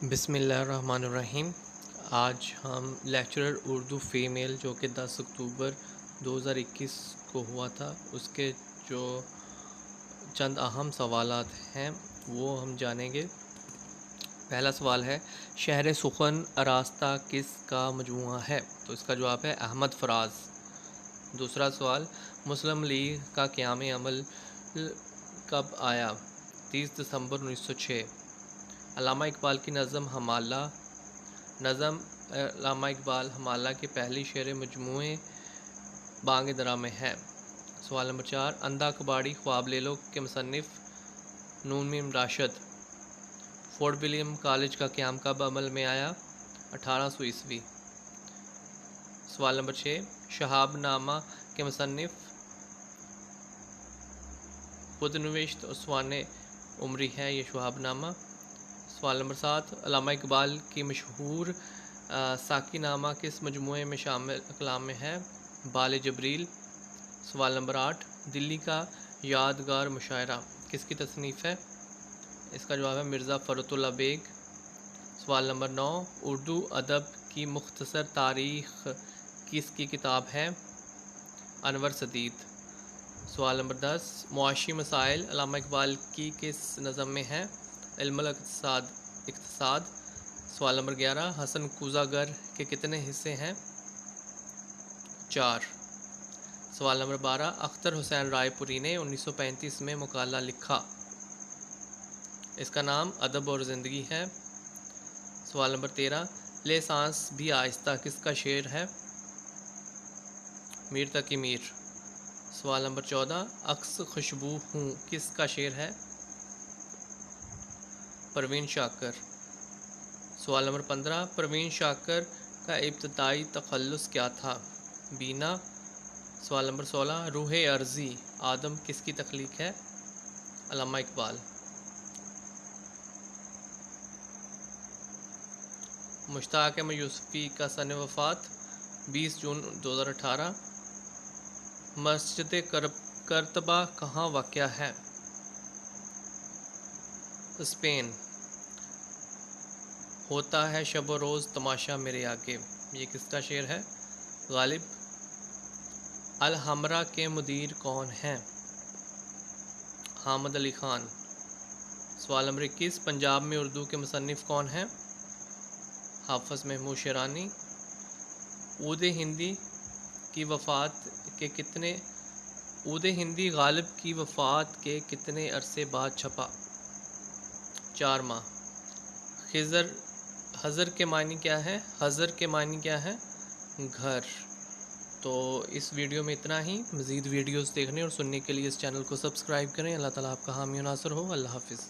بسم اللہ الرحمن الرحیم۔ آج ہم لیکچرر اردو فیمیل جو کہ 10 اکتوبر 2021 کو ہوا تھا اس کے جو چند اہم سوالات ہیں وہ ہم جانیں گے۔ پہلا سوال ہے، شہر سخن آراستہ کس کا مجموعہ ہے؟ تو اس کا جواب ہے احمد فراز۔ دوسرا سوال، مسلم لیگ کا قیام عمل کب آیا؟ 30 دسمبر 1906۔ علامہ اقبال کی نظم حمالہ علامہ اقبال حمالہ کے پہلی شعر مجموعے بانگ درا میں ہے۔ سوال نمبر 4، اندھا کباڑی خواب لے لو کے مصنف نون میم راشد۔ فورٹ ولیم کالج کا قیام کب عمل میں آیا؟ 1800 عیسوی۔ سوال نمبر 6، شہاب نامہ کے مصنف خود نوشت اسوانِ عمری ہے یہ شہاب نامہ۔ سوال نمبر 7، علامہ اقبال کی مشہور ساقی نامہ کس مجموعے میں شامل اقلام میں ہے؟ بال جبریل۔ سوال نمبر 8، دلی کا یادگار مشاعرہ کس کی تصنیف ہے؟ اس کا جواب ہے مرزا فرت اللہ بیگ۔ سوال نمبر 9، اردو ادب کی مختصر تاریخ کس کی کتاب ہے؟ انور سدید۔ سوال نمبر 10، معاشی مسائل علامہ اقبال کی کس نظم میں ہے؟ علم اقتصاد۔ سوال نمبر 11، حسن کوزہ گر کے کتنے حصے ہیں؟ 4۔ سوال نمبر 12، اختر حسین رائے پوری نے 1935 میں مقالہ لکھا، اس کا نام ادب اور زندگی ہے۔ سوال نمبر 13، لے سانس بھی آہستہ کس کا شعر ہے؟ میر تقی میر۔ سوال نمبر 14، عکس خوشبو ہوں کس کا شعر ہے؟ پروین شاکر۔ سوال نمبر 15، پروین شاکر کا ابتدائی تخلص کیا تھا؟ بینا۔ سوال نمبر 16، روح ارضی آدم کس کی تخلیق ہے؟ علامہ اقبال۔ مشتاق احمد یوسفی کا سن وفات 20 جون 2018۔ مسجد کرتبہ کہاں واقع ہے؟ اسپین۔ ہوتا ہے شب و روز تماشا میرے آگے یہ کس کا شعر ہے؟ غالب۔ الحمرا کے مدیر کون ہیں؟ حامد علی خان۔ سوال نمبر 21، پنجاب میں اردو کے مصنف کون ہیں؟ حافظ محمود شیرانی۔ عود ہندی غالب کی وفات کے کتنے عرصے بعد چھپا؟ 4 ماہ۔ حضر کے معنی کیا ہے؟ حضر کے معنی کیا ہے؟ گھر۔ تو اس ویڈیو میں اتنا ہی۔ مزید ویڈیوز دیکھنے اور سننے کے لیے اس چینل کو سبسکرائب کریں۔ اللہ تعالیٰ آپ کا حامی و ناصر ہو۔ اللہ حافظ۔